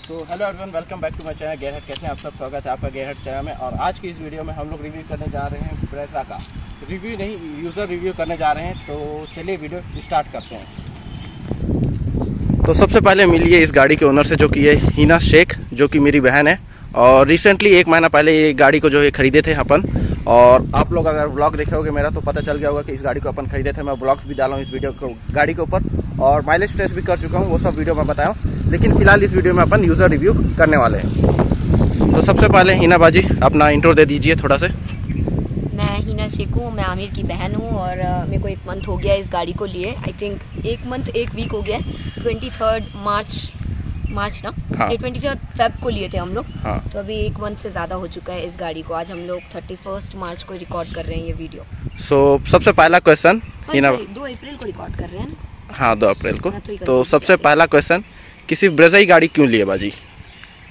Hello everyone, welcome back to my channel gear hut. कैसे हैं आप सब? स्वागत है आपका गेयर हट चैनल में। और आज की इस वीडियो में हम लोग रिव्यू करने जा रहे हैं ब्रेजा का। रिव्यू नहीं, यूज़र रिव्यू करने जा रहे हैं। तो चलिए वीडियो स्टार्ट करते हैं। तो सबसे पहले मिलिए इस गाड़ी के ओनर से, जो कि है हिना शेख, जो कि मेरी बहन है। और रिसेंटली 1 महीना पहले ये गाड़ी को जो है खरीदे थे अपन। और आप लोग अगर ब्लॉग देखे होगे मेरा तो पता चल गया होगा कि इस गाड़ी को अपन खरीदे थे। मैं ब्लॉग्स भी डाला हूँ इस वीडियो को गाड़ी के ऊपर, और माइलेज टेस्ट भी कर चुका हूँ, वो सब वीडियो मैं बताया हूँ। लेकिन फिलहाल इस वीडियो में अपन यूज़र रिव्यू करने वाले हैं। तो सबसे पहले हिना बाजी अपना इंट्रो दे दीजिए थोड़ा से। मैं हिना शेख हूँ, मैं आमिर की बहन हूँ और मेरे को 1 मंथ हो गया इस गाड़ी को लिए। आई थिंक 1 मंथ 1 वीक हो गया। 23 मार्च ना, हाँ। 23 फेब को लिए थे हम लोग। हाँ। तो अभी 1 मंथ से ज़्यादा हो चुका है इस गाड़ी को। आज हम लोग 31 मार्च को रिकॉर्ड कर रहे हैं ये वीडियो। सबसे पहला क्वेश्चन हिना, 2 अप्रैल को रिकॉर्ड कर रहे हैं ना। हाँ 2 अप्रैल को। तो सबसे पहला क्वेश्चन, किसी ब्रेजा ही गाड़ी क्यों लिए बाजी?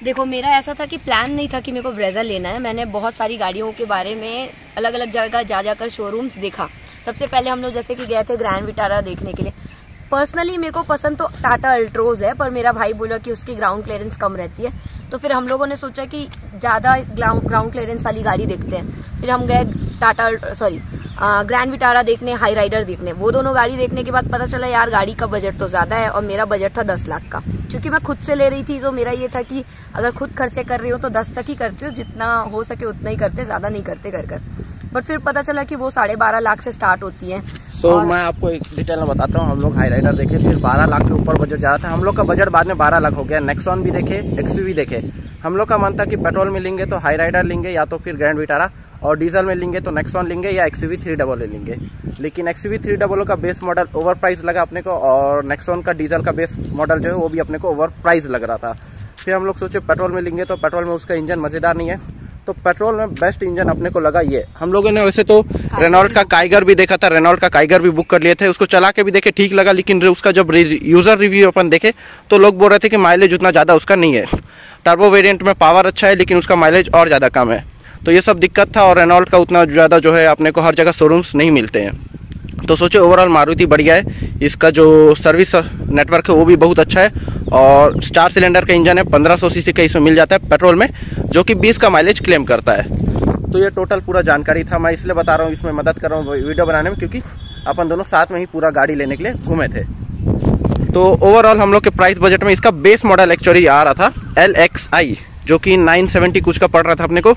देखो, मेरा ऐसा था कि प्लान नहीं था कि मेरे को ब्रेजा लेना है। मैंने बहुत सारी गाड़ियों के बारे में अलग अलग जगह जाकर शोरूम्स देखा। सबसे पहले हम लोग जैसे कि गए थे ग्रैंड विटारा देखने के लिए। पर्सनली मेरे को पसंद तो टाटा अल्ट्रोज है, पर मेरा भाई बोला कि उसकी ग्राउंड क्लियरेंस कम रहती है। तो फिर हम लोगों ने सोचा कि ज़्यादा ग्राउंड क्लियरेंस वाली गाड़ी देखते हैं। फिर हम गए ग्रैंड विटारा देखने, हाई राइडर देखने। वो दोनों गाड़ी देखने के बाद पता चला यार गाड़ी का बजट तो ज़्यादा है, और मेरा बजट था 10 लाख का। क्योंकि मैं खुद से ले रही थी तो मेरा ये था कि अगर खुद खर्चे कर रही हो तो 10 तक ही करते हो, जितना हो सके उतना ही करते, ज़्यादा नहीं करते कर। बट फिर पता चला कि वो 12.5 लाख से स्टार्ट होती है। मैं आपको एक डिटेल में बताता हूँ। हम लोग हाई राइडर देखे, फिर 12 लाख के ऊपर बजट जा रहा था। हम लोग का बजट बाद में 12 लाख हो गया। नेक्सॉन भी देखे, एक्सयूवी देखे। हम लोग का मन था कि पेट्रोल में लेंगे तो हाई राइडर लेंगे, या तो फिर ग्रैंड विटारा, और डीजल में लेंगे तो नेक्सॉन लेंगे या एक्सयूवी 300 लेंगे। लेकिन एक्सयूवी 300 का बेस मॉडल ओवर प्राइस लगा अपने को, और नेक्सॉन का डीजल का बेस मॉडल जो है वो भी अपने को ओवर प्राइस लग रहा था। फिर हम लोग सोचे पेट्रोल में लेंगे, तो पेट्रोल में उसका इंजन मजेदार नहीं है। तो पेट्रोल में बेस्ट इंजन अपने को लगा ये। हम लोगों ने वैसे तो रेनॉल्ट का काइगर भी देखा था, रेनॉल्ट का काइगर भी बुक कर लिए थे, उसको चला के भी देखे, ठीक लगा। लेकिन उसका जब यूजर रिव्यू अपन देखे तो लोग बोल रहे थे कि माइलेज उतना ज़्यादा उसका नहीं है। टर्बो वेरिएंट में पावर अच्छा है, लेकिन उसका माइलेज और ज़्यादा कम है। तो ये सब दिक्कत था। और रेनॉल्ट का उतना ज़्यादा जो है अपने को हर जगह शोरूम्स नहीं मिलते हैं। तो सोचे ओवरऑल मारुति बढ़िया है, इसका जो सर्विस नेटवर्क है वो भी बहुत अच्छा है। और 4 सिलेंडर का इंजन है, 1500 सीसी का इसमें मिल जाता है पेट्रोल में, जो कि 20 का माइलेज क्लेम करता है। तो ये टोटल पूरा जानकारी था। मैं इसलिए बता रहा हूँ, इसमें मदद कर रहा हूँ वीडियो बनाने में, क्योंकि अपन दोनों साथ में ही पूरा गाड़ी लेने के लिए घूमे थे। तो ओवरऑल हम लोग के प्राइस बजट में इसका बेस मॉडल एक्चुअली आ रहा था LXI, जो कि 970 कुछ का पड़ रहा था अपने को,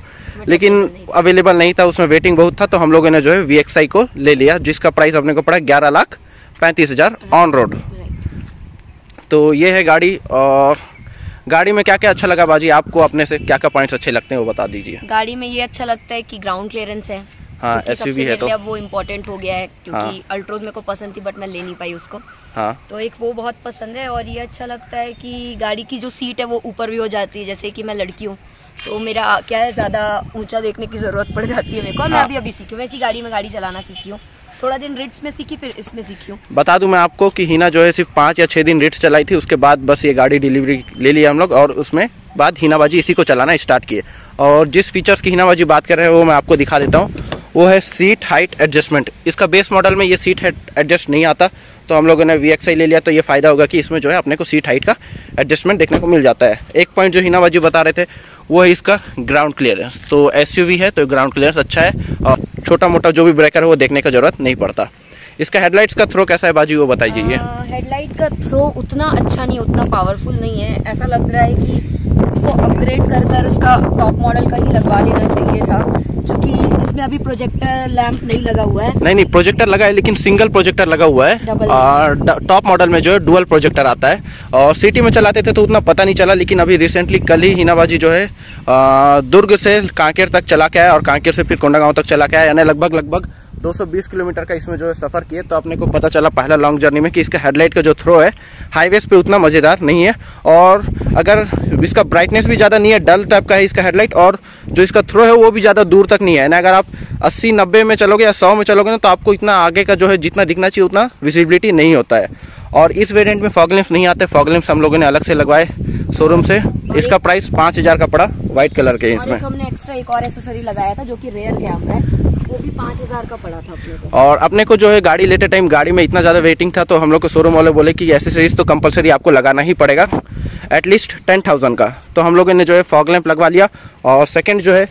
लेकिन अवेलेबल नहीं था, उसमें वेटिंग बहुत था। तो हम लोगों ने जो है VXI को ले लिया, जिसका प्राइस अपने को पड़ा 11,35,000 ऑन रोड। तो ये है गाड़ी। और गाड़ी में क्या क्या अच्छा लगा बाजी आपको? अपने से क्या क्या पॉइंट्स अच्छे लगते हैं वो बता दीजिए। गाड़ी में ये अच्छा लगता है कि ग्राउंड क्लियरेंस है। हाँ, SUV है तो अब वो इम्पोर्टेंट हो गया है, क्योंकि हाँ। अल्ट्रोज मेरे को पसंद थी बट मैं ले नहीं पाई उसको। हाँ। तो एक वो बहुत पसंद है। और ये अच्छा लगता है कि गाड़ी की जो सीट है वो ऊपर भी हो जाती है। जैसे कि मैं लड़की हूँ तो मेरा क्या है, ज्यादा ऊंचा देखने की जरूरत पड़ जाती है मेरे को। मैं अभी सीखी हूँ, मैं इसी गाड़ी में गाड़ी चलाना सीखी हूँ। थोड़ा दिन रिट्स में सीखी, फिर इसमें सीखी हूँ। बता दूं मैं आपको कि हिना जो है सिर्फ 5 या 6 दिन रिट्स चलाई थी, उसके बाद बस ये गाड़ी डिलीवरी ले लिया हम लोग, और उसमें बाद हिना बाजी इसी को चलाना स्टार्ट किए। और जिस फीचर्स की हिना बाजी बात कर रहे हैं वो मैं आपको दिखा देता हूँ। वो है सीट हाइट एडजस्टमेंट। इसका बेस मॉडल में ये सीट हाइट एडजस्ट नहीं आता, तो हम लोगों ने VXI ले लिया। तो ये फायदा होगा कि इसमें जो है अपने को सीट हाइट का एडजस्टमेंट देखने को मिल जाता है। एक पॉइंट जो हिना बाजी बता रहे थे वो है इसका ग्राउंड क्लियरेंस। तो SUV है तो ग्राउंड क्लियरेंस अच्छा है, और छोटा मोटा जो भी ब्रेकर है वो देखने का जरूरत नहीं पड़ता। इसका हेडलाइट्स का थ्रो कैसा है बाजी, वो बताइए। हेडलाइट का थ्रो उतना अच्छा नहीं, उतना पावरफुल नहीं है। ऐसा लग रहा है कि इसको अपग्रेड कर इसका टॉप मॉडल का ही लगवा लेना चाहिए था, क्योंकि इसमें अभी प्रोजेक्टर लैंप नहीं लगा हुआ है। नहीं, प्रोजेक्टर लगा है, लेकिन सिंगल प्रोजेक्टर लगा हुआ है। और टॉप मॉडल में जो है डुअल प्रोजेक्टर आता है। और सिटी में चलाते थे तो उतना पता नहीं चला, लेकिन अभी रिसेंटली कल ही हिना बाजी जो है दुर्ग से कांकेर तक चला के आया, और कांकेर से फिर कोंडागांव तक चला के आया, यानी लगभग 220 किलोमीटर का इसमें जो है सफ़र किए। तो अपने को पता चला पहला लॉन्ग जर्नी में कि इसका हेडलाइट का जो थ्रो है हाईवेज पे उतना मज़ेदार नहीं है। और अगर इसका ब्राइटनेस भी ज़्यादा नहीं है, डल टाइप का है इसका हेडलाइट, और जो इसका थ्रो है वो भी ज़्यादा दूर तक नहीं है ना। अगर आप 80-90 में चलोगे या 100 में चलोगे ना, तो आपको इतना आगे का जो है जितना दिखना चाहिए उतना विजिबिलिटी नहीं होता है। और इस वेरिएंट में फॉग लैंप्स नहीं आते। फॉग लैंप्स हम लोगों ने अलग से लगवाए शोरूम से। इसका प्राइस 5,000 का पड़ा, व्हाइट कलर के। इसमें हमने एक्स्ट्रा एक और एक्सेसरी लगाया था जो कि रेयर कैमरा है, वो भी 5,000 का पड़ा था अपने को। और अपने को जो है गाड़ी लेते टाइम गाड़ी में इतना ज़्यादा वेटिंग था, तो हम लोग को शोरूम वाले बोले कि एसेसरीज तो कंपलसरी आपको लगाना ही पड़ेगा। एटलीस्ट 10,000 का। तो हम लोगों ने जो है फॉग लैंप लगवा लिया। और सेकंड जो है,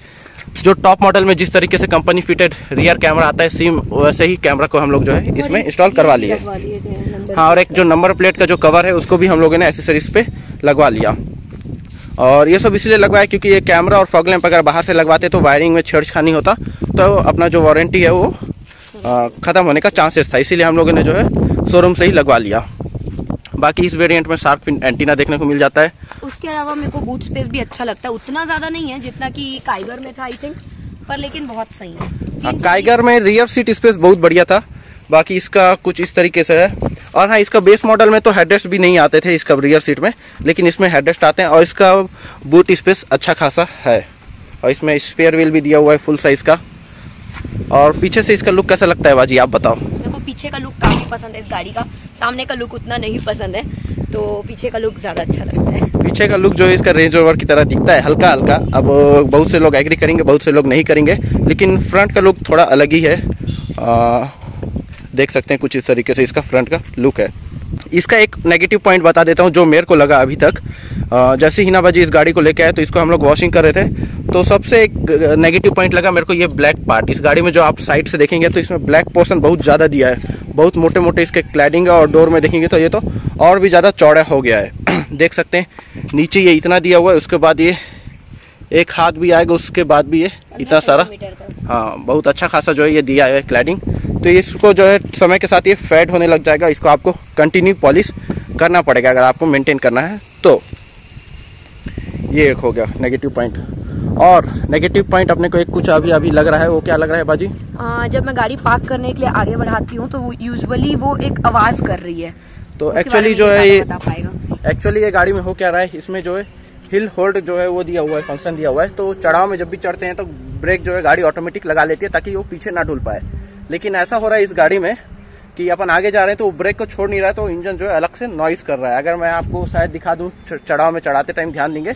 जो टॉप मॉडल में जिस तरीके से कंपनी फिटेड रियर कैमरा आता है सेम वैसे ही कैमरा को हम लोग जो है इसमें इंस्टॉल करवा लिए। हाँ, और एक जो नंबर प्लेट का जो कवर है उसको भी हम लोगों ने एसेसरीज पे लगवा लिया। और ये सब इसलिए लगवाया क्योंकि ये कैमरा और फॉग लैंप अगर बाहर से लगवाते तो वायरिंग में छेड़छानी होता, तो अपना जो वारंटी है वो ख़त्म होने का चांसेस था, इसीलिए हम लोगों ने जो है शोरूम से ही लगवा लिया। बाकी इस वेरिएंट में शार्क फिन एंटीना देखने को मिल जाता है। उसके अलावा मेरे को बूट स्पेस भी अच्छा लगता है, उतना ज़्यादा नहीं है जितना कि काइगर में था आई थिंक, पर लेकिन बहुत सही है। काइगर में रियर सीट स्पेस बहुत बढ़िया था, बाकी इसका कुछ इस तरीके से है। और हाँ, इसका बेस मॉडल में तो हेडरेस्ट भी नहीं आते थे इसका रियर सीट में, लेकिन इसमें हेडरेस्ट आते हैं और इसका बूट स्पेस अच्छा खासा है। और इसमें स्पेयर व्हील भी दिया हुआ है फुल साइज का। और पीछे से इसका लुक कैसा लगता है बाजी, आप बताओ। मेरे को पीछे का लुक काफी पसंद है इस गाड़ी का, सामने का लुक उतना नहीं पसंद है, तो पीछे का लुक ज्यादा अच्छा लगता है। पीछे का लुक जो है इसका रेंज रोवर की तरह दिखता है, हल्का हल्का। अब बहुत से लोग एग्री करेंगे, बहुत से लोग नहीं करेंगे, लेकिन फ्रंट का लुक थोड़ा अलग ही है। देख सकते हैं कुछ इस तरीके से इसका फ्रंट का लुक है। इसका एक नेगेटिव पॉइंट बता देता हूँ जो मेरे को लगा अभी तक। जैसे हिना बाजी इस गाड़ी को लेके आए तो इसको हम लोग वॉशिंग कर रहे थे, तो सबसे एक नेगेटिव पॉइंट लगा मेरे को ये ब्लैक पार्ट। इस गाड़ी में जो आप साइड से देखेंगे तो इसमें ब्लैक पोर्शन बहुत ज़्यादा दिया है, बहुत मोटे मोटे इसके क्लैडिंग है। और डोर में देखेंगे तो ये तो और भी ज़्यादा चौड़ा हो गया है। देख सकते हैं नीचे ये इतना दिया हुआ है, उसके बाद ये एक हाथ भी आएगा, उसके बाद भी ये इतना सारा, हाँ बहुत अच्छा खासा जो है ये दिया है क्लैडिंग। तो इसको जो है समय के साथ ये फेड होने लग जाएगा, इसको आपको कंटिन्यू पॉलिश करना पड़ेगा अगर आपको मेंटेन करना है तो। ये एक हो गया नेगेटिव पॉइंट। और नेगेटिव पॉइंट अपने को एक कुछ अभी लग रहा है, वो क्या लग रहा है बाजी? जब मैं गाड़ी पार्क करने के लिए आगे बढ़ाती हूँ तो यूजुअली वो एक आवाज कर रही है। तो एक्चुअली जो है ये एक्चुअली ये गाड़ी में हो क्या रहा है, इसमें जो है हिल होल्ड जो है वो दिया हुआ है, फंक्शन दिया हुआ है। तो चढ़ाव में जब भी चढ़ते हैं तो ब्रेक जो है गाड़ी ऑटोमेटिक लगा लेती है ताकि वो पीछे ना ढुल पाए। लेकिन ऐसा हो रहा है इस गाड़ी में कि अपन आगे जा रहे हैं तो ब्रेक को छोड़ नहीं रहा है, तो इंजन जो है अलग से नॉइस कर रहा है। अगर मैं आपको शायद दिखा दूं, चढ़ाव में चढ़ाते टाइम ध्यान देंगे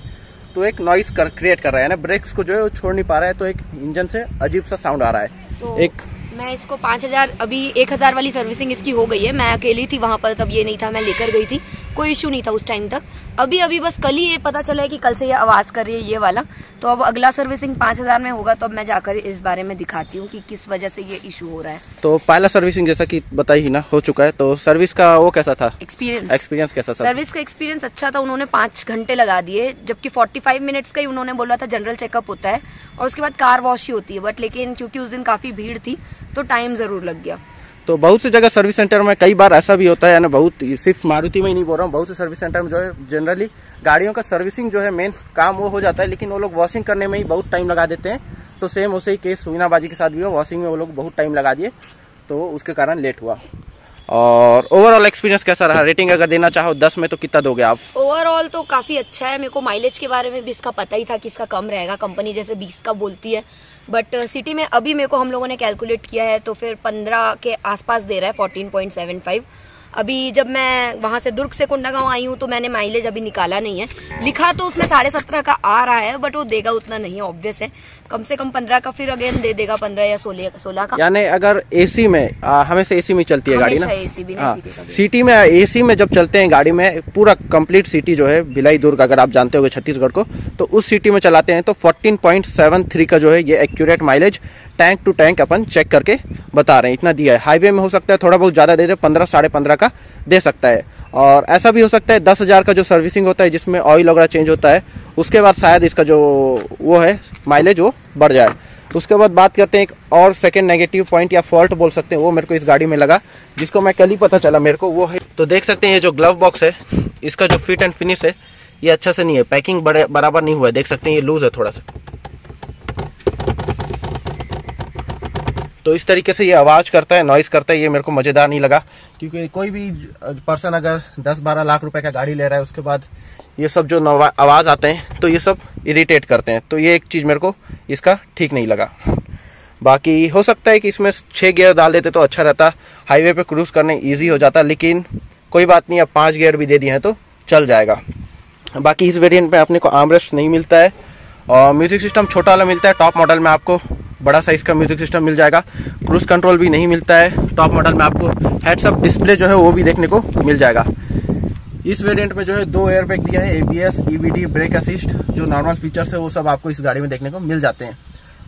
तो एक नॉइस क्रिएट कर रहा है ना, ब्रेक्स को जो है वो छोड़ नहीं पा रहा है, तो एक इंजन से अजीब सा साउंड आ रहा है। तो एक मैं इसको 5000, अभी 1000 वाली सर्विसिंग इसकी हो गई है। मैं अकेली थी वहां पर, तब ये नहीं था, मैं लेकर गई थी, कोई इशू नहीं था उस टाइम तक। अभी बस कल ही ये पता चला है कि कल से ये आवाज कर रही है ये वाला। तो अब अगला सर्विसिंग 5000 में होगा, तो अब मैं जाकर इस बारे में दिखाती हूँ कि किस वजह से ये इशू हो रहा है। तो पहला सर्विसिंग जैसा कि बताई ही ना हो चुका है, तो सर्विस का वो कैसा था, एक्सपीरियंस कैसा था? सर्विस का एक्सपीरियंस अच्छा था। उन्होंने 5 घंटे लगा दिए, जबकि 45 मिनट्स का ही उन्होंने बोला था जनरल चेकअप होता है और उसके बाद कार वॉश ही होती है। बट लेकिन क्योंकि उस दिन काफी भीड़ थी तो टाइम जरूर लग गया। तो बहुत सी जगह सर्विस सेंटर में कई बार ऐसा भी होता है ना, बहुत सिर्फ मारुति में ही नहीं बोल रहा हूँ, बहुत से सर्विस सेंटर में जो है जनरली गाड़ियों का सर्विसिंग जो है मेन काम वो हो जाता है, लेकिन वो लोग वॉशिंग करने में ही बहुत टाइम लगा देते हैं। तो सेम उसे ही केस हुईनाबाजी के साथ भी हो, वॉशिंग में वो लोग बहुत टाइम लगा दिए तो उसके कारण लेट हुआ। और ओवरऑल एक्सपीरियंस कैसा रहा? रेटिंग अगर देना चाहो 10 में तो कितना दोगे आप? ओवरऑल तो काफी अच्छा है। मेरे को माइलेज के बारे में भी इसका पता ही था कि इसका कम रहेगा, कंपनी जैसे 20 का बोलती है, बट सिटी में अभी मेरे को हम लोगों ने कैलकुलेट किया है तो फिर 15 के आसपास दे रहा है, 14.75। अभी जब मैं वहां से दुर्ग से कोंडागांव आई हूँ तो मैंने माइलेज अभी निकाला नहीं है, लिखा तो उसमें 17.5 का आ रहा है, बट वो देगा उतना नहीं, ऑब्वियस है। कम से कम 15 का फिर अगेन दे देगा, 15 या 16 का। यानी अगर एसी में हमेशा एसी में चलती है गाड़ी ना, हाँ, सिटी में एसी में जब चलते हैं गाड़ी में, पूरा कंप्लीट सिटी जो है भिलाई दुर्ग अगर आप जानते होंगे छत्तीसगढ़ को, तो उस सिटी में चलाते हैं तो 14.73 का जो है ये accurate mileage tank to tank अपन चेक करके बता रहे हैं, इतना दिया है। हाईवे में हो सकता है थोड़ा बहुत ज़्यादा दे दे, 15 साढ़े 15 का दे सकता है। और ऐसा भी हो सकता है 10,000 का जो सर्विसिंग होता है जिसमें ऑयल वगैरह चेंज होता है, उसके बाद शायद इसका जो वो है माइलेज वो बढ़ जाए। उसके बाद बात करते हैं एक और सेकंड नेगेटिव पॉइंट या फॉल्ट बोल सकते हैं, वो मेरे को इस गाड़ी में लगा, जिसको मैं कल ही पता चला मेरे को, वो है तो देख सकते हैं ये जो ग्लव बॉक्स है इसका जो फिट एंड फिनिश है ये अच्छा से नहीं है, पैकिंग बराबर नहीं हुआ है। देख सकते हैं ये लूज है थोड़ा सा, तो इस तरीके से ये आवाज़ करता है, नॉइस करता है। ये मेरे को मज़ेदार नहीं लगा, क्योंकि कोई भी पर्सन अगर 10-12 लाख रुपए का गाड़ी ले रहा है उसके बाद ये सब जो आवाज़ आते हैं तो ये सब इरिटेट करते हैं, तो ये एक चीज़ मेरे को इसका ठीक नहीं लगा। बाकी हो सकता है कि इसमें 6 गियर डाल देते तो अच्छा रहता, हाईवे पे क्रूज करने ईजी हो जाता, लेकिन कोई बात नहीं, अब 5 गियर भी दे दिए हैं तो चल जाएगा। बाकी इस वेरिएंट में अपने को आर्मरेस्ट नहीं मिलता है और म्यूजिक सिस्टम छोटा वाला मिलता है। टॉप मॉडल में आपको बड़ा साइज का म्यूजिक सिस्टम मिल जाएगा। क्रूज कंट्रोल भी नहीं मिलता है टॉप मॉडल में, आपको हेड्स अप डिस्प्ले जो है वो भी देखने को मिल जाएगा। इस वेरिएंट में जो है 2 एयरबैग दिया है, ABS, EBD, ब्रेक असिस्ट, जो नॉर्मल फीचर्स है वो सब आपको इस गाड़ी में देखने को मिल जाते हैं।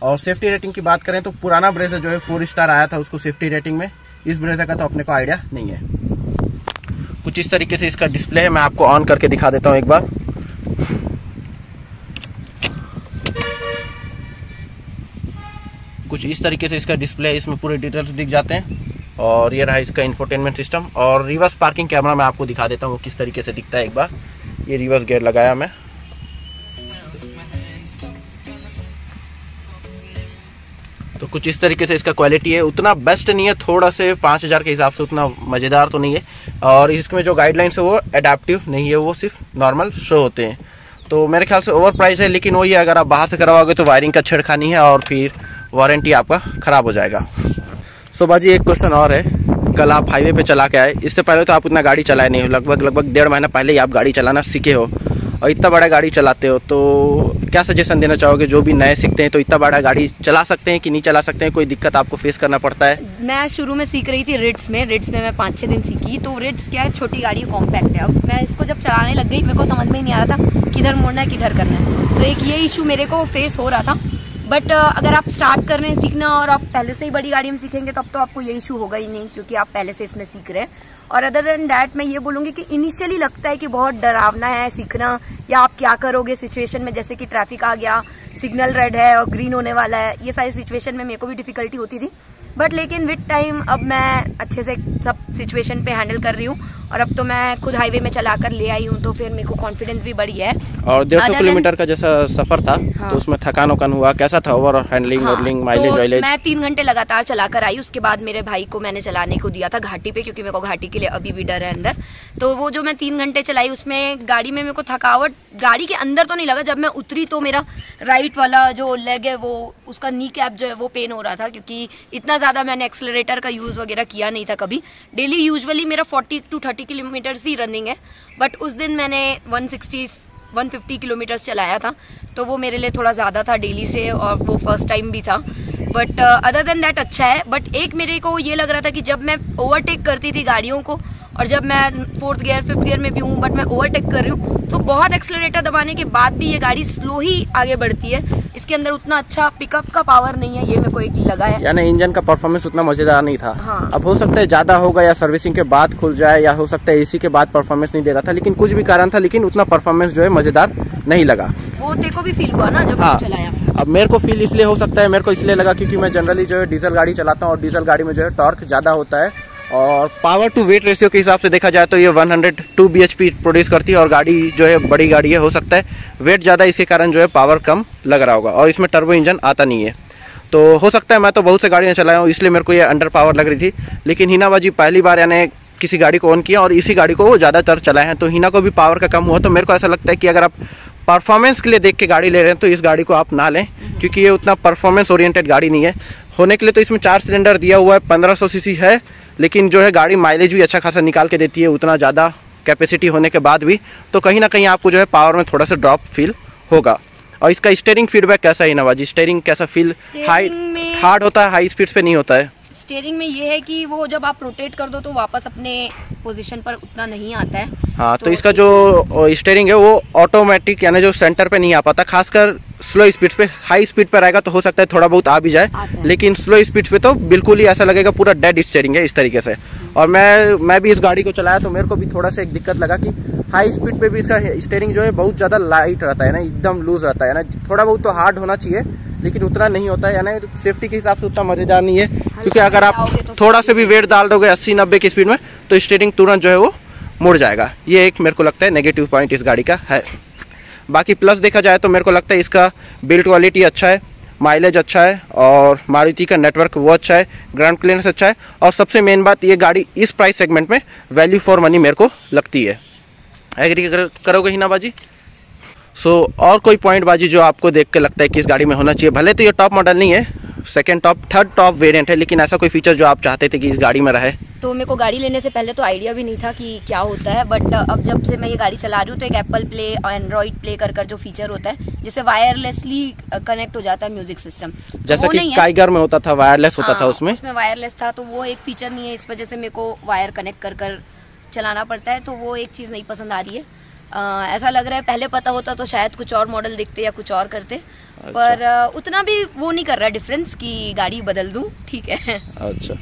और सेफ्टी रेटिंग की बात करें तो पुराना ब्रेजा जो है 4 स्टार आया था उसको सेफ्टी रेटिंग में, इस ब्रेजा का तो अपने को आइडिया नहीं है। कुछ इस तरीके से इसका डिस्प्ले है, मैं आपको ऑन करके दिखा देता हूँ एक बार। कुछ इस तरीके से इसका डिस्प्ले है, इसमें पूरे डिटेल्स दिख जाते हैं। और ये रहा इसका इंफोटेनमेंट सिस्टम। और रिवर्स पार्किंग कैमरा मैं आपको दिखा देता हूँ वो किस तरीके से दिखता है एक बार। ये रिवर्स गियर लगाया मैं, तो कुछ इस तरीके से इसका क्वालिटी है। उतना बेस्ट नहीं है, थोड़ा से 5000 के हिसाब से उतना मजेदार तो नहीं है। और इसमें जो गाइडलाइंस है वो एडेप्टिव नहीं है, वो सिर्फ नॉर्मल शो होते हैं। तो मेरे ख्याल से ओवर प्राइस है, लेकिन वही अगर आप बाहर से करवाओगे तो वायरिंग का छेड़खानी है और फिर वारंटी आपका खराब हो जाएगा। सो बाजी एक क्वेश्चन और है, कल आप हाईवे पे चला के आए, इससे पहले तो आप उतना गाड़ी चलाए नहीं हो, लगभग 1.5 महीना पहले ही आप गाड़ी चलाना सीखे हो और इतना बड़ा गाड़ी चलाते हो, तो क्या सजेशन देना चाहोगे? जो भी नए सीखते हैं तो इतना बड़ा गाड़ी चला सकते हैं कि नहीं चला सकते हैं? कोई दिक्कत आपको फेस करना पड़ता है? मैं शुरू में सीख रही थी रिट्स में मैं 5-6 दिन सीखी। तो रिट्स क्या है, छोटी गाड़ी कॉम्पैक्ट है। अब मैं इसको जब चलाने लग गई मेरे को समझ में ही नहीं आ रहा था किधर मोड़ना है किधर करना है, तो एक ये इशू मेरे को फेस हो रहा था। बट अगर आप स्टार्ट कर रहे हैं सीखना और आप पहले से ही बड़ी गाड़ी में सीखेंगे तब तो आपको ये इशू होगा ही नहीं, क्योंकि आप पहले से इसमें सीख रहे हैं। और अदर देन दैट मैं ये बोलूंगी कि इनिशियली लगता है कि बहुत डरावना है सीखना, या आप क्या करोगे सिचुएशन में, जैसे कि ट्रैफिक आ गया, सिग्नल रेड है और ग्रीन होने वाला है, ये सारी सिचुएशन में मेरे को भी डिफिकल्टी होती थी। बट लेकिन विद टाइम अब मैं अच्छे से सब सिचुएशन पे हैंडल कर रही हूँ और अब तो मैं खुद हाईवे में चला कर ले आई हूँ, तो फिर मेरे को कॉन्फिडेंस भी बढ़ी है। और 150 किलोमीटर का जैसा सफर था, हाँ। तो उसमें थकान वकान हुआ, कैसा था ओवर हैंडलिंग, माइलेज तो वाइलेज? मैं 3 घंटे लगातार चला कर आई, उसके बाद मेरे भाई को मैंने चलाने को दिया था घाटी पे, क्योंकि मेरे को घाटी के लिए अभी भी डर है अंदर। तो वो जो मैं 3 घंटे चलाई उसमें गाड़ी में मेरे को थकावट गाड़ी के अंदर तो नहीं लगा, जब मैं उतरी तो मेरा राइट वाला जो लेग है वो उसका नी कैप जो है वो पेन हो रहा था, क्योंकि इतना ज्यादा मैंने एक्सेलरेटर का यूज वगैरह किया नहीं था कभी। डेली यूजुअली मेरा 40 to 30 किलोमीटर ही रनिंग है, बट उस दिन मैंने 150 किलोमीटर चलाया था, तो वो मेरे लिए थोड़ा ज्यादा था डेली से, और वो फर्स्ट टाइम भी था। बट अदर देन दैट अच्छा है। बट एक मेरे को ये लग रहा था कि जब मैं ओवरटेक करती थी गाड़ियों को, और जब मैं 4th गियर 5th गियर में भी हूँ बट मैं ओवरटेक कर रही हूँ, तो बहुत एक्सेलरेटर दबाने के बाद भी ये गाड़ी स्लो ही आगे बढ़ती है। इसके अंदर उतना अच्छा पिकअप का पावर नहीं है, ये मेरे को एक लगा है। यानी इंजन का परफॉर्मेंस उतना मजेदार नहीं था। हाँ। अब हो सकता है ज्यादा होगा या सर्विसिंग के बाद खुल जाए, या हो सकता है एसी के बाद परफॉर्मेंस नहीं दे रहा था, लेकिन कुछ भी कारण था, लेकिन उतना परफॉर्मेंस जो है मजेदार नहीं लगा। वो देखो भी फील हुआ ना जब चलाया। अब मेरे को फील इसलिए हो सकता है, मेरे को इसलिए लगा क्योंकि मैं जनरली जो है डीजल गाड़ी चलाता हूँ, और डीजल गाड़ी में जो है टॉर्क ज्यादा होता है, और पावर टू वेट रेशियो के हिसाब से देखा जाए तो ये 102 bhp प्रोड्यूस करती है, और गाड़ी जो है बड़ी गाड़ी है, हो सकता है वेट ज़्यादा, इसके कारण जो है पावर कम लग रहा होगा, और इसमें टर्बो इंजन आता नहीं है। तो हो सकता है, मैं तो बहुत से गाड़ियाँ चलाया हूँ इसलिए मेरे को ये अंडर पावर लग रही थी, लेकिन हिना बाजी पहली बार यानी किसी गाड़ी को ऑन किया और इसी गाड़ी को वो ज़्यादातर चलाए हैं, तो हिना को भी पावर का कम हुआ। तो मेरे को ऐसा लगता है कि अगर आप परफॉर्मेंस के लिए देख के गाड़ी ले रहे हैं तो इस गाड़ी को आप ना लें, क्योंकि ये उतना परफॉर्मेंस ओरिएंटेड गाड़ी नहीं है। होने के लिए तो इसमें 4 सिलेंडर दिया हुआ है, 1500 सीसी है, लेकिन जो है गाड़ी माइलेज भी अच्छा खासा निकाल के देती है, उतना ज़्यादा कैपेसिटी होने के बाद भी। तो कहीं ना कहीं आपको जो है पावर में थोड़ा सा ड्रॉप फील होगा। और इसका स्टीयरिंग फीडबैक कैसा है नवाजी? स्टीयरिंग कैसा फील हार्ड होता है, हाई स्पीड पे नहीं होता है? स्टीयरिंग में ये है कि वो जब आप रोटेट कर दो तो वापस अपने पोजीशन पर उतना नहीं आता है। हाँ, तो इसका जो स्टीयरिंग है वो ऑटोमेटिक यानी जो सेंटर पे नहीं आ पाता, खासकर स्लो स्पीड पे। हाई स्पीड पर आएगा तो हो सकता है थोड़ा बहुत आ भी जाए, लेकिन स्लो स्पीड पे तो बिल्कुल ही ऐसा लगेगा पूरा डेड स्टीयरिंग है इस तरीके से। और मैं भी इस गाड़ी को चलाया तो मेरे को भी थोड़ा सा एक दिक्कत लगा कि हाई स्पीड पे भी इसका स्टीयरिंग जो है बहुत ज़्यादा लाइट रहता है ना, एकदम लूज रहता है ना। थोड़ा बहुत तो हार्ड होना चाहिए लेकिन उतना नहीं होता है, यानी सेफ्टी के हिसाब से उतना मजेदार नहीं है, क्योंकि अगर आप थोड़ा से भी वेट डाल दोगे 80-90 की स्पीड में तो स्टीयरिंग तुरंत जो है वो मुड़ जाएगा। ये एक मेरे को लगता है नेगेटिव पॉइंट इस गाड़ी का है। बाकी प्लस देखा जाए तो मेरे को लगता है इसका बिल्ड क्वालिटी अच्छा है, माइलेज अच्छा है, और मारुति का नेटवर्क वो अच्छा है, ग्राउंड क्लियरेंस अच्छा है, और सबसे मेन बात ये गाड़ी इस प्राइस सेगमेंट में वैल्यू फॉर मनी मेरे को लगती है। एग्री करोगे हिना बाजी? और कोई पॉइंट बाजी जो आपको देख के लगता है कि इस गाड़ी में होना चाहिए? भले तो ये टॉप मॉडल नहीं है, second top third top variant है, लेकिन ऐसा कोई फीचर जो आप चाहते थे कि इस गाड़ी में रहे? तो मेरे को गाड़ी लेने से पहले तो आइडिया भी नहीं था कि क्या होता है, बट अब जब से मैं ये गाड़ी चला रही हूँ तो एक एप्पल प्ले और एंड्रॉइड प्ले कर जो फीचर होता है जिससे वायरलेसली कनेक्ट हो जाता है म्यूजिक सिस्टम, जैसा कि काइगर में होता था वायरलेस होता था, उसमें वायरलेस था, तो वो एक फीचर नहीं है, इस वजह से मेरे को वायर कनेक्ट कर चलाना पड़ता है, तो वो एक चीज़ नहीं पसंद आ रही है। ऐसा लग रहा है पहले पता होता तो शायद कुछ और मॉडल दिखते या कुछ और करते। अच्छा। पर उतना भी वो नहीं कर रहा डिफरेंस कि गाड़ी बदल दूं, ठीक है। अच्छा,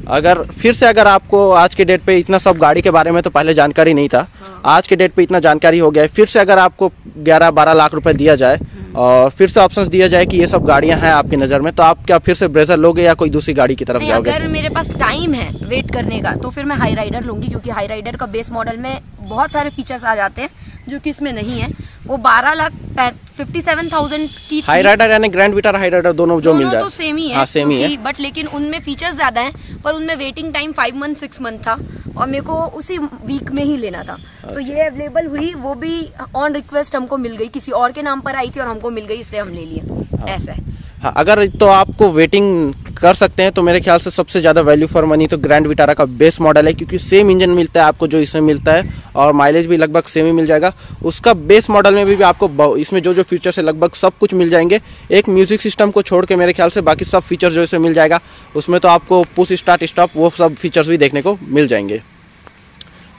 अगर फिर से अगर आपको आज के डेट पे इतना सब गाड़ी के बारे में तो पहले जानकारी नहीं था, हाँ। आज के डेट पे इतना जानकारी हो गया है, फिर से अगर आपको 11-12 लाख रुपए दिया जाए और फिर से ऑप्शंस दिया जाए कि ये सब गाड़ियां हैं आपकी नज़र में, तो आप क्या फिर से ब्रेजा लोगे या कोई दूसरी गाड़ी की तरफ जाओगे? अगर मेरे पास टाइम है वेट करने का तो फिर मैं हाई राइडर लूंगी, क्योंकि हाई राइडर का बेस मॉडल में बहुत सारे फीचर्स आ जाते हैं जो कि इसमें नहीं है। वो 12,57,000 की हाई राइडर यानी ग्रैंड विटारा हाई राइडर दोनों जो मिल जाए तो सेम ही है। हाँ, सेम ही है, बट लेकिन उनमें फीचर्स ज्यादा हैं, पर उनमें वेटिंग टाइम 5 मंथ 6 मंथ था और मेरे को उसी वीक में ही लेना था। तो ये अवेलेबल हुई, वो भी ऑन रिक्वेस्ट हमको मिल गई, किसी और के नाम पर आई थी और हमको मिल गई, इसलिए हम ले लिए। ऐसा है। हाँ, अगर तो आपको वेटिंग कर सकते हैं तो मेरे ख्याल से सबसे ज्यादा वैल्यू फॉर मनी तो ग्रैंड विटारा का बेस मॉडल है, क्योंकि सेम इंजन मिलता है आपको जो इसमें मिलता है और माइलेज भी लगभग सेम ही मिल जाएगा। उसका बेस मॉडल में भी आपको इसमें जो जो फीचर्स है लगभग सब कुछ मिल जाएंगे। एक म्यूजिक सिस्टम को छोड़ के मेरे ख्याल से बाकी सब फीचर्स जो इसमें मिल जाएगा, उसमें तो आपको पुश स्टार्ट स्टॉप वो सब फीचर्स भी देखने को मिल जाएंगे।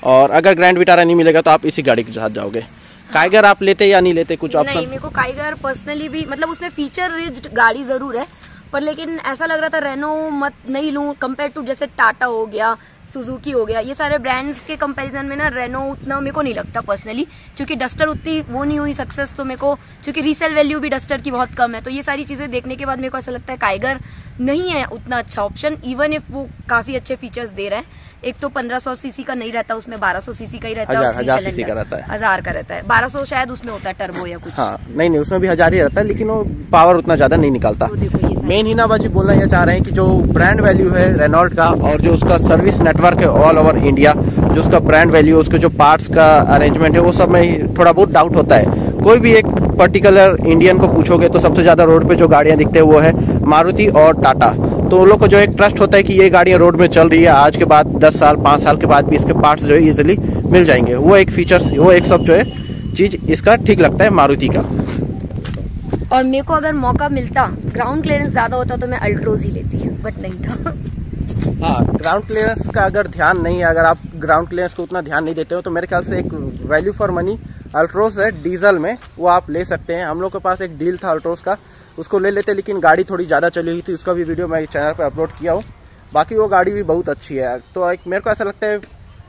और अगर ग्रैंड विटारा नहीं मिलेगा तो आप इसी गाड़ी के साथ जाओगे। काइगर आप लेते या नहीं लेते कुछ ऑप्शन? नहीं, मेरे को काइगर पर्सनली भी मतलब उसमें फीचर रिच्ड गाड़ी जरूर है, पर लेकिन ऐसा लग रहा था रेनो मत नहीं लूं कंपेयर टू जैसे टाटा हो गया, सुजुकी हो गया, ये सारे ब्रांड्स के कंपैरिजन में ना रेनो उतना मेरे को नहीं लगता पर्सनली, क्योंकि डस्टर उतनी वो नहीं हुई सक्सेस, तो मेरे को क्योंकि रीसेल वैल्यू भी डस्टर की बहुत कम है, तो ये सारी चीजें देखने के बाद मेरे को ऐसा लगता है काइगर नहीं है उतना अच्छा ऑप्शन, इवन इफ वो काफी अच्छे फीचर्स दे रहा है। एक तो 1500 सीसी का नहीं रहता, उसमें 1200 सीसी का ही रहता है, 1000 सीसी का रहता है, 1000 का रहता है, 1200 शायद उसमें होता है टर्बो या कुछ। हाँ, नहीं उसमें भी 1000 ही रहता है, लेकिन वो पावर उतना ज्यादा नहीं निकालता। तो मेन हिनाबाजी बोलना ये चाह रहे हैं कि जो ब्रांड वैल्यू है रेनॉल्ट का और जो उसका सर्विस नेटवर्क है ऑल ओवर इंडिया, जो उसका ब्रांड वैल्यू, उसके जो पार्ट्स का अरेंजमेंट है, वो सब में थोड़ा बहुत डाउट होता है। कोई भी एक पर्टिकुलर इंडियन को पूछोगे तो सबसे ज्यादा रोड पे जो गाड़ियां दिखते हैं वो है मारुति और टाटा, तो उन लोग को जो एक ट्रस्ट होता है कि ये गाड़ियां रोड में चल रही है, आज के बाद 10 साल 5 साल के बाद भी इसके पार्ट्स जो है इजीली मिल जाएंगे। वो एक फीचर्स, वो एक सब जो है चीज इसका ठीक लगता है मारुति का। और मेरे को अगर मौका मिलता, ग्राउंड क्लियरेंस ज्यादा होता तो मैं अल्ट्रोज ही लेती, बट नहीं था। हाँ, ग्राउंड क्लियरेंस का अगर ध्यान नहीं है, अगर आप ग्राउंड क्लियरेंस को उतना ध्यान नहीं देते हो तो मेरे ख्याल से एक वैल्यू फॉर मनी अल्ट्रोज है डीजल में, वो आप ले सकते हैं। हम लोग के पास एक डील था अल्ट्रोज का, उसको ले लेते, लेकिन गाड़ी थोड़ी ज़्यादा चली हुई थी, उसका भी वीडियो मैं चैनल पर अपलोड किया हूँ। बाकी वो गाड़ी भी बहुत अच्छी है। तो एक मेरे को ऐसा लगता है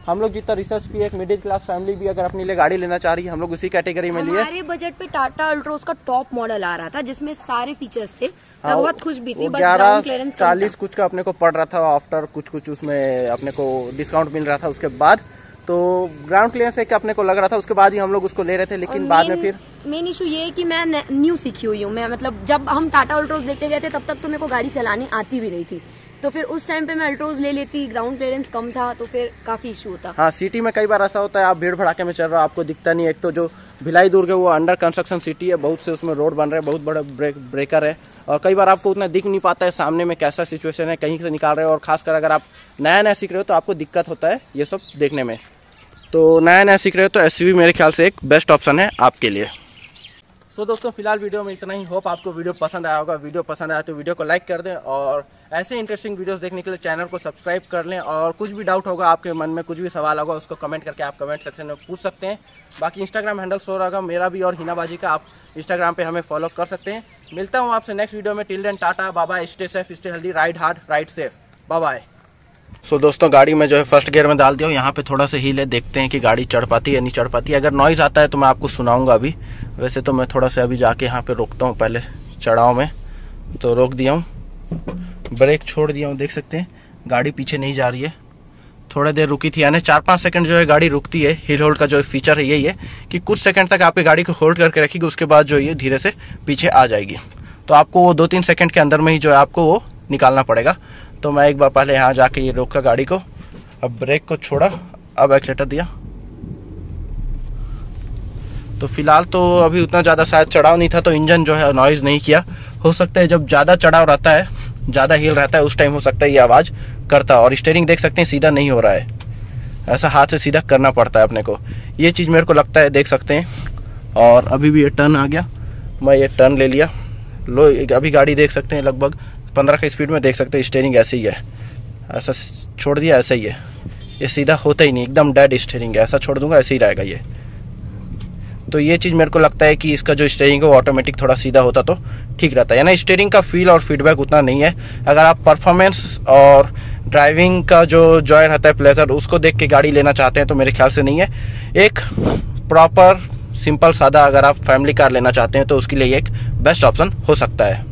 हम लोग जितना रिसर्च किए, एक मिडिल क्लास फैमिली भी अगर अपने लिए गाड़ी लेना चाह रही है, हम लोग उसी कैटेगरी में लिए। हमारे बजट पे टाटा अल्ट्रोज का टॉप मॉडल आ रहा था जिसमें सारे फीचर्स थे। हाँ, बहुत खुश भी थी, बस 1140 कुछ का अपने को पड़ रहा था, आफ्टर कुछ उसमें अपने को डिस्काउंट मिल रहा था उसके बाद, तो ग्राउंड क्लियरेंस एक अपने को लग रहा था, उसके बाद ही हम लोग उसको ले रहे थे, लेकिन बाद में फिर मेन इशू ये है कि मैं न्यू सीखी हुई हूँ। मैं मतलब जब हम टाटा अल्ट्रोज लेते गए थे तब तक तो मेरे को गाड़ी चलानी आती भी नहीं थी, तो फिर उस टाइम पे मैं अल्ट्रोज ले लेती, ग्राउंड क्लियरेंस कम था तो फिर काफी इशू होता। हाँ, सिटी में कई बार ऐसा होता है, आप भीड़ भड़ाके में चल रहे हो, आपको दिखता नहीं। एक तो जो भिलाई दुर्ग है वो अंडर कंस्ट्रक्शन सिटी है, बहुत से उसमें रोड बन रहे हैं, बहुत बड़ा ब्रेकर है, और कई बार आपको उतना दिख नहीं पाता है सामने में कैसा सिचुएशन है, कहीं से निकाल रहे हो, और खासकर अगर आप नया सीख रहे हो तो आपको दिक्कत होता है ये सब देखने में। तो नया सीख रहे हो तो एसयूवी मेरे ख्याल से एक बेस्ट ऑप्शन है आपके लिए। तो दोस्तों फिलहाल वीडियो में इतना ही। होप आपको वीडियो पसंद आया होगा। वीडियो पसंद आया तो वीडियो को लाइक कर दें, और ऐसे इंटरेस्टिंग वीडियोस देखने के लिए चैनल को सब्सक्राइब कर लें। और कुछ भी डाउट होगा आपके मन में, कुछ भी सवाल होगा, उसको कमेंट करके आप कमेंट सेक्शन में पूछ सकते हैं। बाकी इंस्टाग्राम हैंडल शो रहेगा मेरा भी और हिनाबाजी का, आप इंस्टाग्राम पे हमें फॉलो कर सकते हैं। मिलता हूँ आपसे नेक्स्ट वीडियो में। Till then tata, bye bye, stay safe, stay healthy, ride hard, ride safe, bye bye. So दोस्तों गाड़ी में जो है फर्स्ट गियर में डाल दिया हूँ, यहाँ पे थोड़ा सा हील है, देखते हैं कि गाड़ी चढ़ पाती है या नहीं चढ़ पाती है। अगर नॉइज आता है तो मैं आपको सुनाऊंगा अभी। वैसे तो मैं थोड़ा सा अभी जाके यहाँ पे रोकता हूँ, पहले चढ़ाव में तो रोक दिया हूँ, ब्रेक छोड़ दिया हूँ, देख सकते हैं गाड़ी पीछे नहीं जा रही है। थोड़ा देर रुकी थी, यानी 4-5 सेकंड जो है गाड़ी रुकती है। हिल होल्ड का जो फीचर है यही है कि कुछ सेकंड तक आपकी गाड़ी को होल्ड करके रखेगी, उसके बाद जो ये धीरे से पीछे आ जाएगी। तो आपको वो 2-3 सेकंड के अंदर में ही जो है आपको वो निकालना पड़ेगा। तो मैं एक बार पहले यहाँ जाके ये रोका गाड़ी को, अब ब्रेक को छोड़ा, अब एक्सीलेटर दिया। तो फिलहाल तो अभी उतना ज़्यादा शायद चढ़ाव नहीं था, तो इंजन जो है नॉइज़ नहीं किया। हो सकता है जब ज़्यादा चढ़ाव रहता है, ज़्यादा हिल रहता है, उस टाइम हो सकता है ये आवाज़ करता। और स्टीयरिंग देख सकते हैं सीधा नहीं हो रहा है, ऐसा हाथ से सीधा करना पड़ता है अपने को। ये चीज़ मेरे को लगता है, देख सकते हैं। और अभी भी ये टर्न आ गया, मैं ये टर्न ले लिया। लो अभी गाड़ी देख सकते हैं लगभग 15 की स्पीड में, देख सकते हैं स्टीयरिंग ऐसे ही है, ऐसा छोड़ दिया ऐसा ही है। ये सीधा होता ही नहीं, एकदम डेड स्टीयरिंग है, ऐसा छोड़ दूंगा ऐसे ही रहेगा ये। तो ये चीज़ मेरे को लगता है कि इसका जो स्टीयरिंग है वो ऑटोमेटिक थोड़ा सीधा होता तो ठीक रहता है। यानी स्टीयरिंग का फील और फीडबैक उतना नहीं है। अगर आप परफॉर्मेंस और ड्राइविंग का जो जॉय रहता है, प्लेजर, उसको देख के गाड़ी लेना चाहते हैं तो मेरे ख्याल से नहीं है। एक प्रॉपर सिंपल सादा अगर आप फैमिली कार लेना चाहते हैं तो उसके लिए एक बेस्ट ऑप्शन हो सकता है।